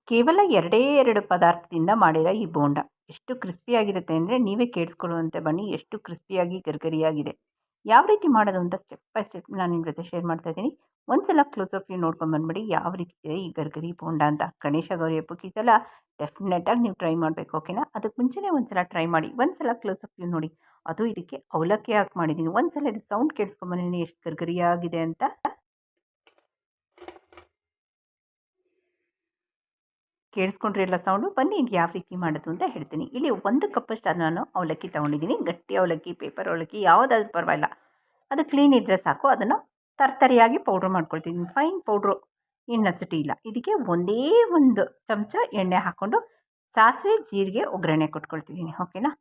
ಕೇವಲ 2 ಪದಾರ್ಥದಿಂದ ಮಾಡಿರೋ ಈ ಬೋಂಡ ಎಷ್ಟು ಕ್ರಿಸ್ಪಿಯಾಗಿರುತ್ತೆ ಅಂದರೆ ನೀವೇ ಕೇಳಿಸ್ಕೊಳ್ಳುವಂತೆ ಬನ್ನಿ. ಎಷ್ಟು ಕ್ರಿಸ್ಪಿಯಾಗಿ ಗರಿಗರಿಯಾಗಿದೆ. ಯಾವ ರೀತಿ ಮಾಡೋದು ಅಂತ ಸ್ಟೆಪ್ ಬೈ ಸ್ಟೆಪ್ ನಾನು ನಿಮ್ಮ ಜೊತೆ ಶೇರ್ ಮಾಡ್ತಾ ಇದ್ದೀನಿ. ಒಂದ್ಸಲ ಕ್ಲೋಸಪ್ ವ್ಯೂ ನೋಡ್ಕೊಂಡು ಬಂದ್ಬಿಡಿ ಯಾವ ರೀತಿ ಇದೆ ಈ ಗರಿಗರಿ ಬೋಂಡ ಅಂತ. ಗಣೇಶ ಗೌರಿ ಹಬ್ಬಕ್ಕೆ ಈ ಸಲ ಡೆಫಿನೆಟಾಗಿ ನೀವು ಟ್ರೈ ಮಾಡಬೇಕು, ಓಕೆನಾ? ಅದಕ್ಕೆ ಮುಂಚೆನೇ ಒಂದ್ಸಲ ಟ್ರೈ ಮಾಡಿ. ಒಂದ್ಸಲ ಕ್ಲೋಸಪ್ ವ್ಯೂ ನೋಡಿ. ಅದು ಇದಕ್ಕೆ ಅವಲಕ್ಕಿ ಹಾಕಿ ಮಾಡಿದ್ದೀನಿ. ಒಂದ್ಸಲ ಇದು ಸೌಂಡ್ ಕೇಳಿಸ್ಕೊಂಬಂದಿದ್ದೀನಿ ಎಷ್ಟು ಗರಿಗರಿಯಾಗಿದೆ ಅಂತ. ಕೇಳಿಸ್ಕೊಂಡ್ರಿ ಎಲ್ಲ ಸೌಂಡು. ಬನ್ನಿ ಇದು ಯಾವ ರೀತಿ ಮಾಡೋದು ಅಂತ ಹೇಳ್ತೀನಿ. ಇಲ್ಲಿ 1 ಕಪ್ಪಷ್ಟು ನಾನು ಅವಲಕ್ಕಿ ತೊಗೊಂಡಿದ್ದೀನಿ. ಗಟ್ಟಿ ಅವಲಕ್ಕಿ, ಪೇಪರ್ ಅವಲಕ್ಕಿ ಯಾವುದಾದ್ರೂ ಪರವಾಗಿಲ್ಲ. ಅದು ಕ್ಲೀನ್ ಇದ್ದರೆ ಸಾಕು. ಅದನ್ನು ತರ್ತರಿಯಾಗಿ ಪೌಡ್ರ್ ಮಾಡ್ಕೊಳ್ತೀನಿ. ಫೈನ್ ಪೌಡ್ರು ಏನು ನೆಸಿಟಿ ಇಲ್ಲ. ಇದಕ್ಕೆ ಒಂದೇ ಒಂದು ಚಮಚ ಎಣ್ಣೆ ಹಾಕ್ಕೊಂಡು ಸಾಸಿವೆ, ಜೀರಿಗೆ, ಒಗ್ಗರಣೆ ಕೊಟ್ಕೊಳ್ತಿದ್ದೀನಿ, ಓಕೆನಾ?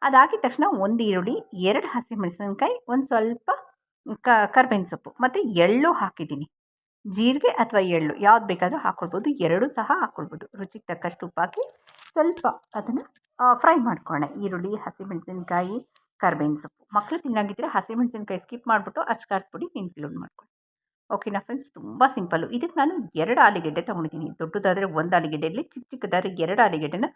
ಅದಾಗಿದ ತಕ್ಷಣ 1 ಈರುಳ್ಳಿ, 2 ಹಸಿಮೆಣಸಿನ್ಕಾಯಿ, ಒಂದು ಸ್ವಲ್ಪ ಕರ್ಬೇವಿನ ಸೊಪ್ಪು ಮತ್ತು ಎಳ್ಳು ಹಾಕಿದ್ದೀನಿ. ಜೀರಿಗೆ ಅಥವಾ ಎಳ್ಳು ಯಾವ್ದು ಬೇಕಾದರೂ ಹಾಕ್ಕೊಳ್ಬೋದು. 2 ಸಹ ಹಾಕ್ಕೊಳ್ಬೋದು. ರುಚಿಗೆ ತಕ್ಕಷ್ಟು ಉಪ್ಪು ಹಾಕಿ ಸ್ವಲ್ಪ ಅದನ್ನು ಫ್ರೈ ಮಾಡ್ಕೊಳ್ಳೋಣ. ಈರುಳ್ಳಿ, ಹಸಿಮೆಣಸಿನ್ಕಾಯಿ, ಕರ್ಬೇವಿನ ಸೊಪ್ಪು. ಮಕ್ಕಳು ತಿನ್ನಾಗಿದ್ದರೆ ಹಸಿಮೆಣಸಿನ್ಕಾಯಿ ಸ್ಕಿಪ್ ಮಾಡಿಬಿಟ್ಟು ಅಚ್ಕಾರದ ಪುಡಿ ಇನ್ಕ್ಲೂಡ್ ಮಾಡ್ಕೊಳ್ಳಿ, ಓಕೆನಾ ಫ್ರೆಂಡ್ಸ್? ತುಂಬ ಸಿಂಪಲ್ಲು. ಇದಕ್ಕೆ ನಾನು 2 ಆಲೂಗೆಡ್ಡೆ ತೊಗೊಂಡಿದ್ದೀನಿ. ದೊಡ್ಡದಾದರೆ 1 ಆಲೂಗೆಡ್ಡೆಯಲ್ಲಿ, ಚಿಕ್ಕದಾದರೆ 2 ಆಲೂಗೆಡ್ಡೆನ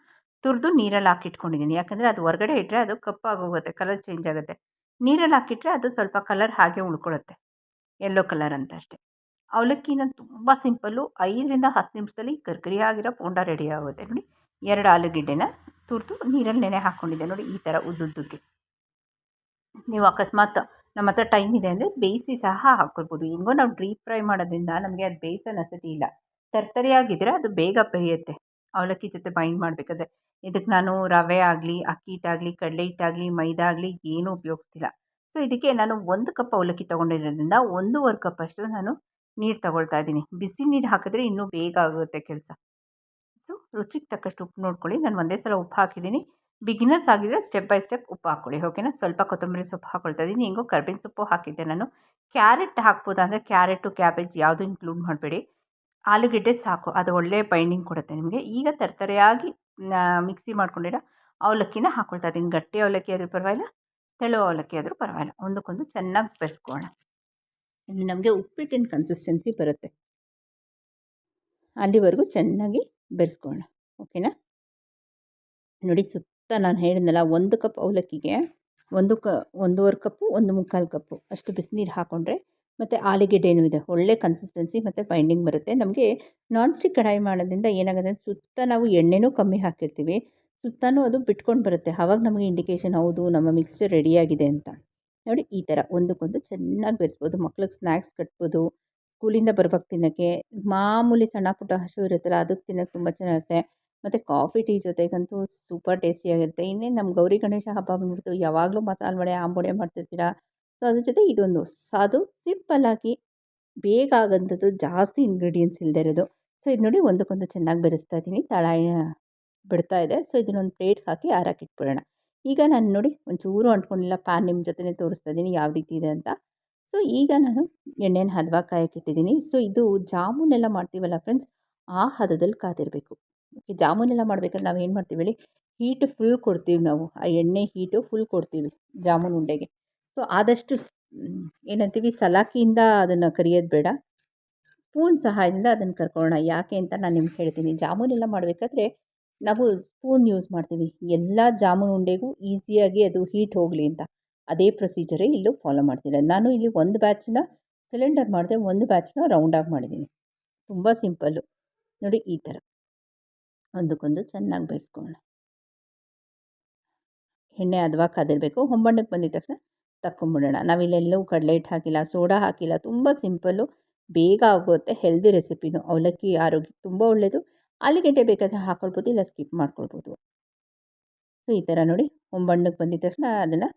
ತುರಿದು ನೀರಲ್ಲಿ ಹಾಕಿಟ್ಕೊಂಡಿದ್ದೀನಿ. ಯಾಕಂದರೆ ಅದು ಹೊರಗಡೆ ಇಟ್ಟರೆ ಅದು ಕಪ್ಪಾಗೋಗುತ್ತೆ, ಕಲರ್ ಚೇಂಜ್ ಆಗುತ್ತೆ. ನೀರಲ್ಲಿ ಹಾಕಿಟ್ರೆ ಅದು ಸ್ವಲ್ಪ ಕಲರ್ ಹಾಗೆ ಉಳ್ಕೊಳ್ಳುತ್ತೆ, ಯೆಲ್ಲೋ ಕಲರ್ ಅಂತ ಅಷ್ಟೇ. ಅವಲಕ್ಕಿನ ತುಂಬ ಸಿಂಪಲ್ಲು. 5ರಿಂದ 10 ನಿಮಿಷದಲ್ಲಿ ಗರಿಗರಿಯಾಗಿರೋ ಬೋಂಡ ರೆಡಿ ಆಗುತ್ತೆ ನೋಡಿ. 2 ಆಲೂಗೆಡ್ಡೆನ ತುರಿದು ನೀರಲ್ಲಿ ನೆನೆ ಹಾಕ್ಕೊಂಡಿದ್ದೆ ನೋಡಿ, ಈ ಥರ ಉದ್ದುದ್ದಕ್ಕೆ. ನೀವು ಅಕಸ್ಮಾತ್ ನಮ್ಮ ಹತ್ರ ಟೈಮ್ ಇದೆ ಅಂದರೆ ಬೇಯಿಸಿ ಸಹ ಹಾಕ್ಕೊಳ್ಬೋದು. ಹೆಂಗೋ ನಾವು ಡೀಪ್ ಫ್ರೈ ಮಾಡೋದ್ರಿಂದ ನಮಗೆ ಅದು ಬೇಯಿಸೋ ನೆಸೆಸಿಟಿ ಇಲ್ಲ. ತರ್ತರಿಯಾಗಿದ್ದರೆ ಅದು ಬೇಗ ಬೇಯುತ್ತೆ ಅವಲಕ್ಕಿ ಜೊತೆ ಬೈಂಡ್ ಮಾಡಬೇಕಾದ್ರೆ. ಇದಕ್ಕೆ ನಾನು ರವೆ ಆಗಲಿ, ಅಕ್ಕಿ ಹಿಟ್ಟಾಗಲಿ, ಕಡಲೆ ಹಿಟ್ಟಾಗಲಿ, ಮೈದಾ ಆಗಲಿ ಏನೂ ಉಪಯೋಗಿಸ್ತಿಲ್ಲ. ಸೊ ಇದಕ್ಕೆ ನಾನು 1 ಕಪ್ ಅವಲಕ್ಕಿ ತೊಗೊಂಡಿರೋದ್ರಿಂದ 1.5 ಕಪ್ಪಷ್ಟು ನಾನು ನೀರು ತೊಗೊಳ್ತಾ ಇದ್ದೀನಿ. ಬಿಸಿ ನೀರು ಹಾಕಿದ್ರೆ ಇನ್ನೂ ಬೇಗ ಆಗುತ್ತೆ ಕೆಲಸ. ಸೊ ರುಚಿಗೆ ತಕ್ಕಷ್ಟು ಉಪ್ಪು ನೋಡ್ಕೊಳ್ಳಿ. ನಾನು ಒಂದೇ ಸಲ ಉಪ್ಪು ಹಾಕಿದ್ದೀನಿ. ಬಿಗಿನರ್ಸ್ ಆಗಿದ್ದರೆ ಸ್ಟೆಪ್ ಬೈ ಸ್ಟೆಪ್ ಉಪ್ಪು ಹಾಕ್ಕೊಳ್ಳಿ, ಓಕೆನಾ? ಸ್ವಲ್ಪ ಕೊತ್ತಂಬರಿ ಸೊಪ್ಪು ಹಾಕ್ಕೊಳ್ತಾ ಇದ್ದೀನಿ. ಹೆಂಗೋ ಕರ್ಬೇವಿನ ಸೊಪ್ಪು ಹಾಕಿದ್ದೆ ನಾನು. ಕ್ಯಾರೆಟ್ ಹಾಕ್ಬೋದು ಅಂದರೆ ಕ್ಯಾರೆಟು, ಕ್ಯಾಬೇಜ್ ಯಾವುದೂ ಇನ್ಕ್ಲೂಡ್ ಮಾಡಬೇಡಿ. ಆಲೂಗೆಡ್ಡೆ ಸಾಕು, ಅದು ಒಳ್ಳೆಯ ಬೈಂಡಿಂಗ್ ಕೊಡುತ್ತೆ ನಿಮಗೆ. ಈಗ ತರ್ತರೆಯಾಗಿ ಮಿಕ್ಸಿ ಮಾಡ್ಕೊಂಡಿರೋ ಅವಲಕ್ಕಿನ ಹಾಕ್ಕೊಳ್ತಾ ಇದ್ದೀನಿ. ಗಟ್ಟಿ ಅವಲಕ್ಕಿ ಆದರೂ ಪರವಾಗಿಲ್ಲ, ತೆಳು ಅವಲಕ್ಕಿ ಆದರೂ ಪರವಾಗಿಲ್ಲ. ಒಂದಕ್ಕೊಂದು ಚೆನ್ನಾಗಿ ಬೆರೆಸ್ಕೊಳ್ಳೋಣ. ಇಲ್ಲಿ ನಮಗೆ ಉಪ್ಪಿಟ್ಟಿನ ಕನ್ಸಿಸ್ಟೆನ್ಸಿ ಬರುತ್ತೆ, ಅಲ್ಲಿವರೆಗೂ ಚೆನ್ನಾಗಿ ಬೆರೆಸ್ಕೊಳ್ಳೋಣ, ಓಕೆನಾ? ನೋಡಿ, ಸುತ್ತ ನಾನು ಹೇಳಿದ್ನಲ್ಲ, 1 ಕಪ್ ಅವಲಕ್ಕಿಗೆ 1.5 ಕಪ್ಪು, 1.25 ಕಪ್ಪು ಅಷ್ಟು ಬಿಸಿನೀರು ಹಾಕ್ಕೊಂಡ್ರೆ ಮತ್ತು ಆಲೂಗೆಡ್ಡೆನೂ ಇದೆ, ಒಳ್ಳೆ ಕನ್ಸಿಸ್ಟೆನ್ಸಿ ಮತ್ತು ಬೈಂಡಿಂಗ್ ಬರುತ್ತೆ. ನಮಗೆ ನಾನ್ ಸ್ಟಿಕ್ ಕಡಾಯಿ ಮಾಡೋದ್ರಿಂದ ಏನಾಗುತ್ತೆ ಅಂದರೆ ಸುತ್ತ ನಾವು ಎಣ್ಣೆನೂ ಕಮ್ಮಿ ಹಾಕಿರ್ತೀವಿ, ಸುತ್ತಲೂ ಅದು ಬಿಟ್ಕೊಂಡು ಬರುತ್ತೆ. ಆವಾಗ ನಮಗೆ ಇಂಡಿಕೇಷನ್ ಹೌದು ನಮ್ಮ ಮಿಕ್ಸ್ಚರ್ ರೆಡಿಯಾಗಿದೆ ಅಂತ. ನೋಡಿ, ಈ ಥರ ಒಂದಕ್ಕೊಂದು ಚೆನ್ನಾಗಿ ಬೆರೆಸ್ಬೋದು. ಮಕ್ಳಿಗೆ ಸ್ನ್ಯಾಕ್ಸ್ ಕಟ್ಬೋದು, ಸ್ಕೂಲಿಂದ ಬರುವಾಗ ತಿನ್ನೋಕ್ಕೆ. ಮಾಮೂಲಿ ಸಣ್ಣ ಪುಟ್ಟ ಹಸು ಇರುತ್ತಲ್ಲ, ಅದಕ್ಕೆ ತಿನ್ನೋಕ್ಕೆ ತುಂಬ ಚೆನ್ನಾಗಿರುತ್ತೆ. ಮತ್ತು ಕಾಫಿ ಟೀ ಜೊತೆಗಂತೂ ಸೂಪರ್ ಟೇಸ್ಟಿಯಾಗಿರುತ್ತೆ. ಇನ್ನೇನು ನಮ್ಮ ಗೌರಿ ಗಣೇಶ ಹಬ್ಬ ಬಂದುಬಿಡ್ತು, ಯಾವಾಗಲೂ ಮಸಾಲೆ ವಡೆ, ಆಂಬೊಡೆ ಮಾಡ್ತಿರ್ತೀರ. ಸೊ ಅದ್ರ ಜೊತೆ ಇದೊಂದು ಸಾದು ಸಿಂಪಲ್ಲಾಗಿ ಬೇಗ ಆಗೋಂಥದ್ದು, ಜಾಸ್ತಿ ಇಂಗ್ರೀಡಿಯೆಂಟ್ಸ್ ಇಲ್ಲದೆ ಇರೋದು. ಸೊ ಇದು ನೋಡಿ, ಒಂದಕ್ಕೊಂದು ಚೆನ್ನಾಗಿ ಬೆರೆಸ್ತಾ ಇದ್ದೀನಿ. ತಳ ಬಿಡ್ತಾ ಇದೆ. ಸೊ ಇದನ್ನೊಂದು ಪ್ಲೇಟ್ಗೆ ಹಾಕಿ ಆರಕ್ಕಿಟ್ಬಿಡೋಣ. ಈಗ ನಾನು ನೋಡಿ ಒಂಚೂರು ಅಂಟ್ಕೊಂಡಿಲ್ಲ. ಪ್ಯಾನ್ ನಿಮ್ಮ ಜೊತೆನೇ ತೋರಿಸ್ತಾ ಇದ್ದೀನಿ ಯಾವ ರೀತಿ ಇದೆ ಅಂತ. ಸೊ ಈಗ ನಾನು ಎಣ್ಣೆನ ಹದವಾಗಿ ಕಾಯಕ್ಕಿಟ್ಟಿದ್ದೀನಿ. ಸೊ ಇದು ಜಾಮೂನೆಲ್ಲ ಮಾಡ್ತೀವಲ್ಲ ಫ್ರೆಂಡ್ಸ್, ಆ ಹದದಲ್ಲಿ ಕಾದಿರಬೇಕು. ಜಾಮೂನೆಲ್ಲ ಮಾಡ್ಬೇಕಾದ್ರೆ ನಾವು ಏನು ಮಾಡ್ತೀವಿ ಹೇಳಿ, ಹೀಟು ಫುಲ್ ಕೊಡ್ತೀವಿ ನಾವು. ಆ ಎಣ್ಣೆ ಹೀಟು ಫುಲ್ ಕೊಡ್ತೀವಿ ಜಾಮೂನು ಉಂಡೆಗೆ. ಸೊ ಆದಷ್ಟು ಏನಂತೀವಿ, ಸಲಾಕಿಯಿಂದ ಅದನ್ನು ಕರಿಯೋದು ಬೇಡ, ಸ್ಪೂನ್ ಸಹಾಯದಿಂದ ಅದನ್ನು ಕರ್ಕೊಳ್ಳೋಣ. ಯಾಕೆ ಅಂತ ನಾನು ನಿಮ್ಗೆ ಹೇಳ್ತೀನಿ. ಜಾಮೂನೆಲ್ಲ ಮಾಡಬೇಕಾದ್ರೆ ನಾವು ಸ್ಪೂನ್ ಯೂಸ್ ಮಾಡ್ತೀವಿ, ಎಲ್ಲ ಜಾಮೂನು ಉಂಡೆಗೂ ಈಸಿಯಾಗಿ ಅದು ಹೀಟ್ ಹೋಗಲಿ ಅಂತ. ಅದೇ ಪ್ರೊಸೀಜರೇ ಇಲ್ಲೂ ಫಾಲೋ ಮಾಡ್ತೀನಿ. ನಾನು ಇಲ್ಲಿ ಒಂದು ಬ್ಯಾಚನ್ನ ಸಿಲಿಂಡರ್ ಮಾಡಿದೆ, ಒಂದು ಬ್ಯಾಚನ್ನ ರೌಂಡಾಗಿ ಮಾಡಿದ್ದೀನಿ. ತುಂಬ ಸಿಂಪಲ್ಲು ನೋಡಿ. ಈ ಥರ ಒಂದಕ್ಕೊಂದು ಚೆನ್ನಾಗಿ ಬೇಯಿಸ್ಕೊಳ್ಳೋಣ. ಎಣ್ಣೆ ಹದವಾಗಿ ಕಾದಿರಬೇಕು. ಹೊಂಬಣ್ಣಕ್ಕೆ ಬಂದಿದ ತಕ್ಷಣ ತಕ್ಕೊಂಬಿಡೋಣ. ನಾವಿಲ್ಲೆಲ್ಲೂ ಕಡಲೆ ಹಿಟ್ಟು ಹಾಕಿಲ್ಲ, ಸೋಡಾ ಹಾಕಿಲ್ಲ. ತುಂಬ ಸಿಂಪಲ್ಲು, ಬೇಗ ಆಗುತ್ತೆ, ಹೆಲ್ದಿ ರೆಸಿಪಿನೂ. ಅವಲಕ್ಕಿ ಆರೋಗ್ಯಕ್ಕೆ ತುಂಬ ಒಳ್ಳೆಯದು. ಆಲೂಗೆಡ್ಡೆ ಬೇಕಾದರೆ ಹಾಕ್ಕೊಳ್ಬೋದು, ಇಲ್ಲ ಸ್ಕಿಪ್ ಮಾಡ್ಕೊಳ್ಬೋದು. ಸೊ ಈ ಥರ ನೋಡಿ, ಹೊಂಬಣ್ಣಕ್ಕೆ ಬಂದಿದ ತಕ್ಷಣ ಅದನ್ನು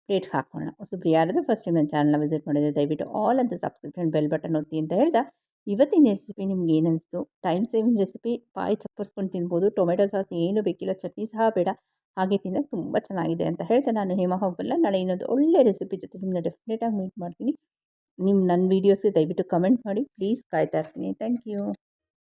ಪ್ಲೇಟ್ಗೆ ಹಾಕೋಣ. ಹೊಸಬ್ರು ಯಾರಾದರೂ ಫಸ್ಟ್ ಟೈಮ್ ನನ್ನ ಚಾನಲ್ನ ವಿಸಿಟ್ ಮಾಡಿದರೆ ದಯವಿಟ್ಟು ಆಲ್ ಅಂತ ಸಬ್ಸ್ಕ್ರಿಪ್ಷನ್ ಬೆಲ್ ಬಟನ್ ಒತ್ತಿ ಅಂತ ಹೇಳ್ದೆ, ಇವತ್ತಿನ ರೆಸಿಪಿ ನಿಮ್ಗೆ ಏನು ಅನಿಸ್ತು? Time saving recipe. ಬಾಯಿ ಚಪ್ಪರಿಸ್ಕೊಂಡು ತಿನ್ಬೋದು. ಟೊಮೆಟೊ ಸಾಸ್ ಏನೂ ಬೇಕಿಲ್ಲ, ಚಟ್ನಿ ಸಹ ಬೇಡ, ಹಾಗೆ ತಿನ್ನೋದು ತುಂಬ ಚೆನ್ನಾಗಿದೆ ಅಂತ ಹೇಳ್ತಾ ನಾನು ಹೇಮಾ ಹೋಗಲ್ಲ. ನಾಳೆ ಇನ್ನೊಂದು ಒಳ್ಳೆ ರೆಸಿಪಿ ಜೊತೆ ನಿಮ್ಮನ್ನ ಡೆಫಿನೆಟಾಗಿ ಮೀಟ್ ಮಾಡ್ತೀನಿ. ನನ್ನ ವೀಡಿಯೋಸ್ಗೆ ದಯವಿಟ್ಟು ಕಮೆಂಟ್ ಮಾಡಿ ಪ್ಲೀಸ್. ಕಾಯ್ತಾ ಇರ್ತೀನಿ. Thank you.